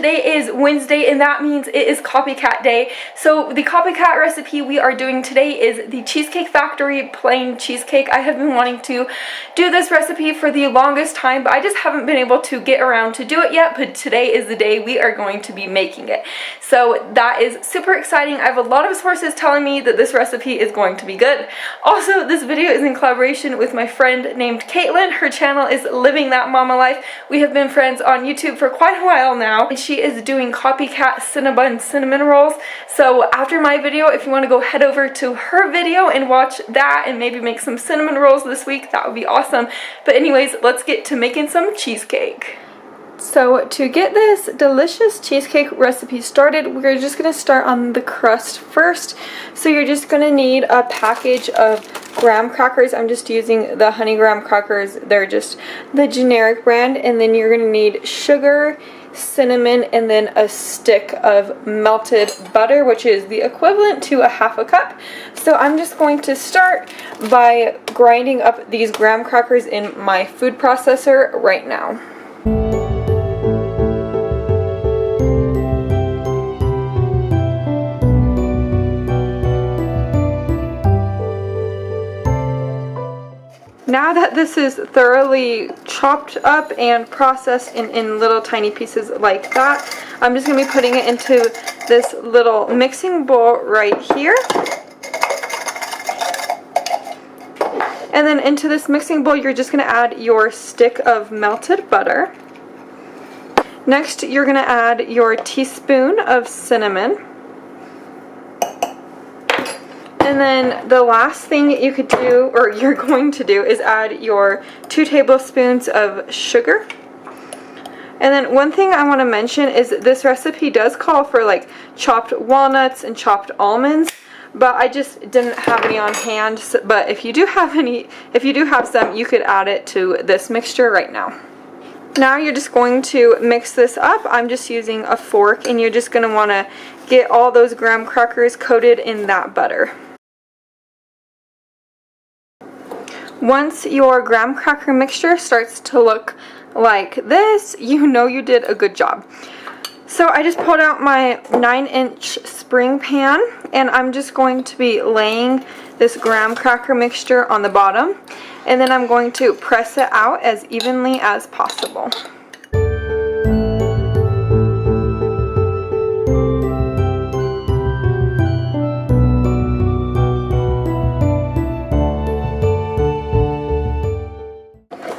today is Wednesday, and that means it is Copycat Day. So the Copycat recipe we are doing today is the Cheesecake Factory plain cheesecake. I have been wanting to do this recipe for the longest time, but I just haven't been able to get around to do it yet, but today is the day we are going to be making it. So that is super exciting. I have a lot of sources telling me that this recipe is going to be good. Also, this video is in collaboration with my friend named Caitlin. Her channel is Living That Mama Life. We have been friends on YouTube for quite a while now, and she is doing Copycat cinnamon rolls. So after my video, if you want to go head over to her video and watch that and maybe make some cinnamon rolls this week, that would be awesome. But anyways, let's get to making some cheesecake. So to get this delicious cheesecake recipe started, we're just going to start on the crust first. So you're just going to need a package of graham crackers. I'm just using the honey graham crackers. They're just the generic brand. And then you're going to need sugar, cinnamon, and then a stick of melted butter, which is the equivalent to a half a cup. So I'm just going to start by grinding up these graham crackers in my food processor right now. Now that this is thoroughly chopped up and processed in little tiny pieces like that, I'm just going to be putting it into this little mixing bowl right here. And then into this mixing bowl, you're just going to add your stick of melted butter. Next, you're going to add your teaspoon of cinnamon. And then the last thing you could do, or you're going to do, is add your 2 tablespoons of sugar. And then one thing I want to mention is this recipe does call for like chopped walnuts and chopped almonds, but I just didn't have any on hand. So, but if you do have some, you could add it to this mixture right now. Now you're just going to mix this up. I'm just using a fork, and you're just going to want to get all those graham crackers coated in that butter. Once your graham cracker mixture starts to look like this, you know you did a good job. So I just pulled out my 9-inch spring pan, and I'm just going to be laying this graham cracker mixture on the bottom, and then I'm going to press it out as evenly as possible.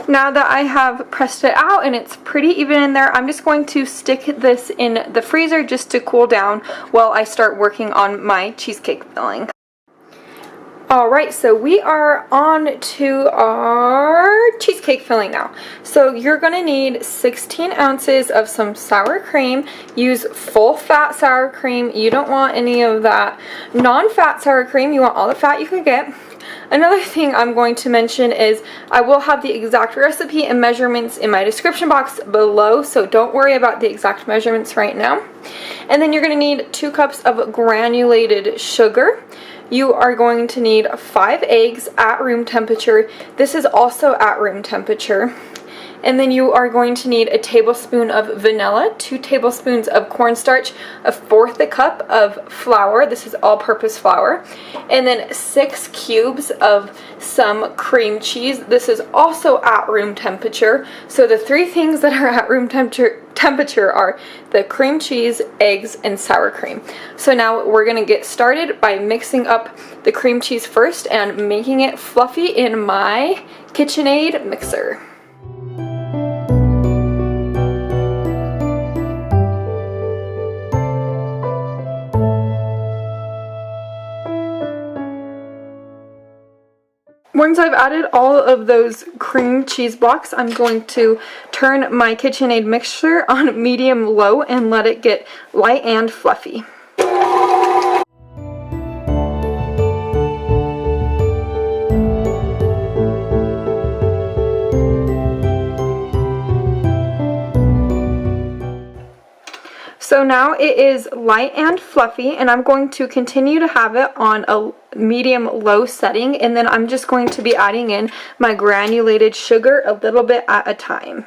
Now that I have pressed it out and it's pretty even in there, I'm just going to stick this in the freezer just to cool down while I start working on my cheesecake filling. Alright, so we are on to our cheesecake filling now. So you're going to need 16 ounces of some sour cream. Use full fat sour cream. You don't want any of that non-fat sour cream. You want all the fat you could get. Another thing I'm going to mention is I will have the exact recipe and measurements in my description box below, so don't worry about the exact measurements right now. And then you're going to need 2 cups of granulated sugar. You are going to need 5 eggs at room temperature. This is also at room temperature. And then you are going to need a tablespoon of vanilla, 2 tablespoons of cornstarch, 1/4 cup of flour. This is all-purpose flour. And then 6 cubes of some cream cheese. This is also at room temperature. So the 3 things that are at room temperature are the cream cheese, eggs, and sour cream. So now we're going to get started by mixing up the cream cheese first and making it fluffy in my KitchenAid mixer. Once I've added all of those cream cheese blocks, I'm going to turn my KitchenAid mixture on medium-low and let it get light and fluffy. So now it is light and fluffy, and I'm going to continue to have it on a medium-low setting, and then I'm just going to be adding in my granulated sugar a little bit at a time.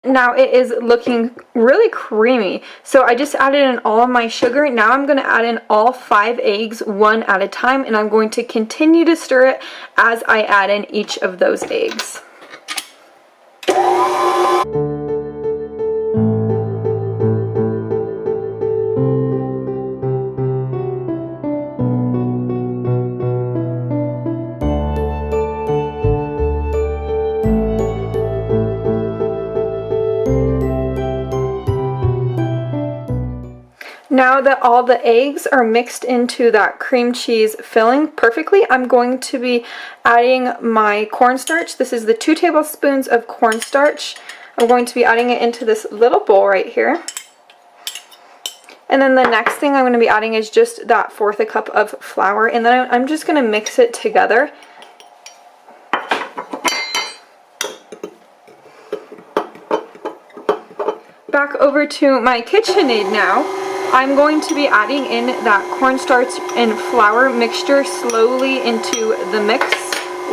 Now it is looking really creamy. So I just added in all of my sugar. Now I'm going to add in all 5 eggs one at a time, and I'm going to continue to stir it as I add in each of those eggs. Now that all the eggs are mixed into that cream cheese filling perfectly, I'm going to be adding my cornstarch. This is the 2 tablespoons of cornstarch. I'm going to be adding it into this little bowl right here. And then the next thing I'm going to be adding is just that 1/4 cup of flour, and then I'm just going to mix it together. Back over to my KitchenAid now. I'm going to be adding in that cornstarch and flour mixture slowly into the mix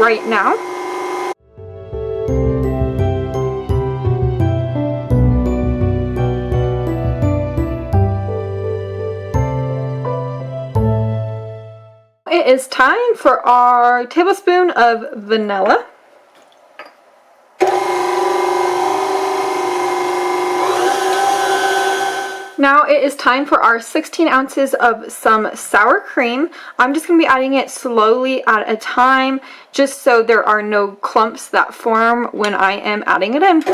right now. It is time for our tablespoon of vanilla. Now it is time for our 16 ounces of some sour cream. I'm just going to be adding it slowly at a time, just so there are no clumps that form when I am adding it in.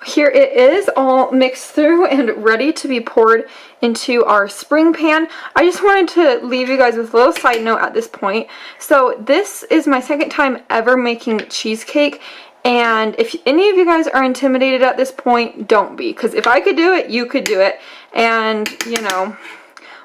Here it is all mixed through and ready to be poured into our spring pan. I just wanted to leave you guys with a little side note at this point. So this is my second time ever making cheesecake, and if any of you guys are intimidated at this point, don't be, because if I could do it, you could do it, and you know,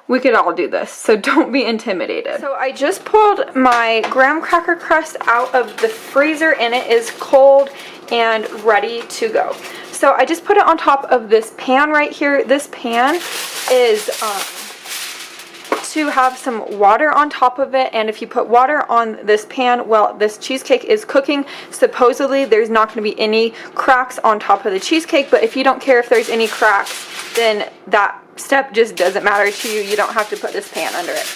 we could all do this, so don't be intimidated. So I just pulled my graham cracker crust out of the freezer, and it is cold and ready to go. So I just put it on top of this pan right here. This pan is to have some water on top of it, and if you put water on this pan, well, this cheesecake is cooking. Supposedly there's not going to be any cracks on top of the cheesecake, but if you don't care if there's any cracks, then that step just doesn't matter to you. You don't have to put this pan under it.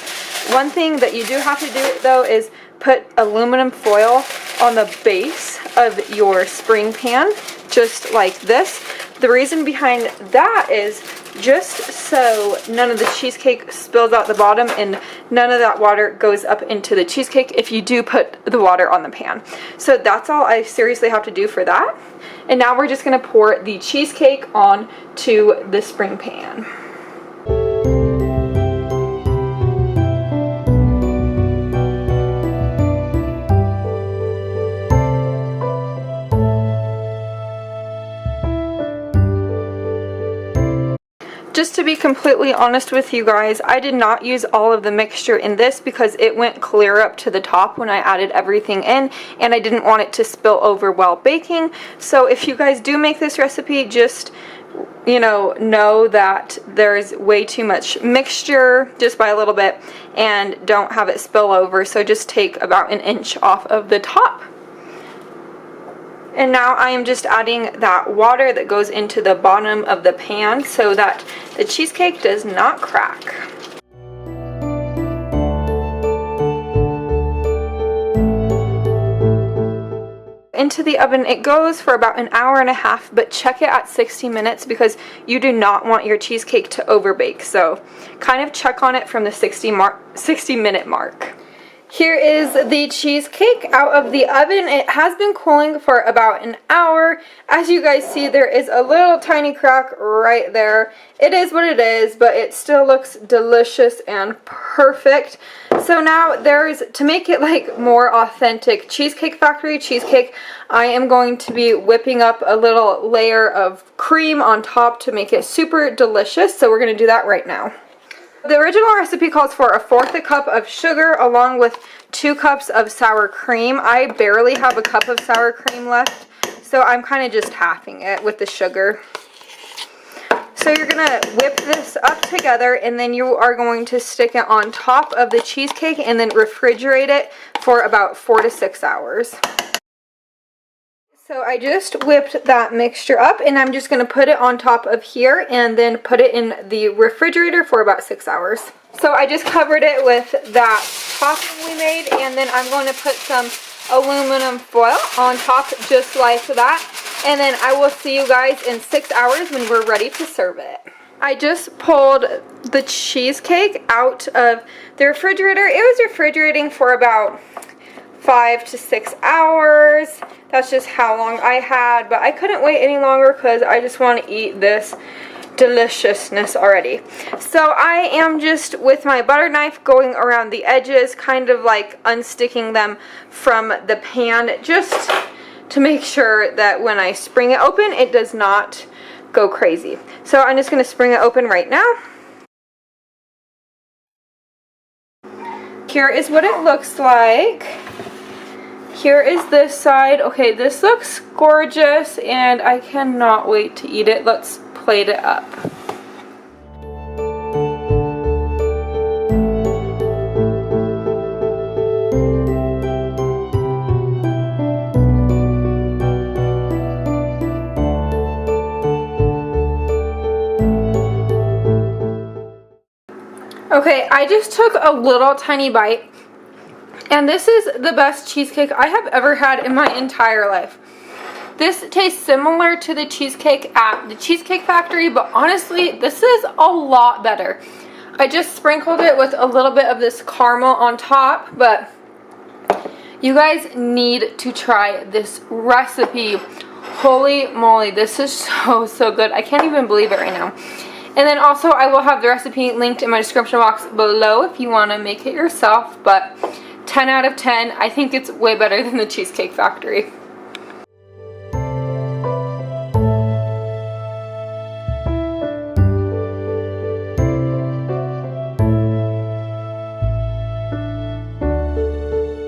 One thing that you do have to do though is put aluminum foil on the base of your spring pan, just like this. The reason behind that is just so none of the cheesecake spills out the bottom and none of that water goes up into the cheesecake if you do put the water on the pan. So that's all I seriously have to do for that. And now we're just going to pour the cheesecake on to the spring pan. Just to be completely honest with you guys, I did not use all of the mixture in this because it went clear up to the top when I added everything in, and I didn't want it to spill over while baking. So if you guys do make this recipe, just know that there's way too much mixture just by a little bit, and don't have it spill over. So just take about 1 inch off of the top. And now I am just adding that water that goes into the bottom of the pan so that the cheesecake does not crack. Into the oven it goes for about 1.5 hours, but check it at 60 minutes because you do not want your cheesecake to overbake. So kind of check on it from the 60-minute mark. Here is the cheesecake out of the oven. It has been cooling for about 1 hour. As you guys see, there is a little tiny crack right there. It is what it is, but it still looks delicious and perfect. So now to make it like more authentic Cheesecake Factory cheesecake, I am going to be whipping up a little layer of cream on top to make it super delicious. So we're going to do that right now. The original recipe calls for 1/4 cup of sugar along with 2 cups of sour cream. I barely have a cup of sour cream left, so I'm kind of just halving it with the sugar. So you're gonna whip this up together, and then you are going to stick it on top of the cheesecake and then refrigerate it for about 4 to 6 hours. So I just whipped that mixture up, and I'm just going to put it on top of here and then put it in the refrigerator for about 6 hours. So I just covered it with that topping we made, and then I'm going to put some aluminum foil on top just like that. And then I will see you guys in 6 hours when we're ready to serve it. I just pulled the cheesecake out of the refrigerator. It was refrigerating for about 5 to 6 hours. That's just how long I had, but I couldn't wait any longer because I just want to eat this deliciousness already. So I am just with my butter knife going around the edges, kind of like unsticking them from the pan, just to make sure that when I spring it open, it does not go crazy. So I'm just going to spring it open right now. Here is what it looks like. Here is this side. Okay, this looks gorgeous, and I cannot wait to eat it. Let's plate it up. Okay, I just took a little tiny bite, and this is the best cheesecake I have ever had in my entire life. This tastes similar to the cheesecake at the Cheesecake Factory, but honestly, this is a lot better. I just sprinkled it with a little bit of this caramel on top, but you guys need to try this recipe. Holy moly, this is so good. I can't even believe it right now. And then also, I will have the recipe linked in my description box below if you want to make it yourself, but 10 out of 10. I think it's way better than the Cheesecake Factory.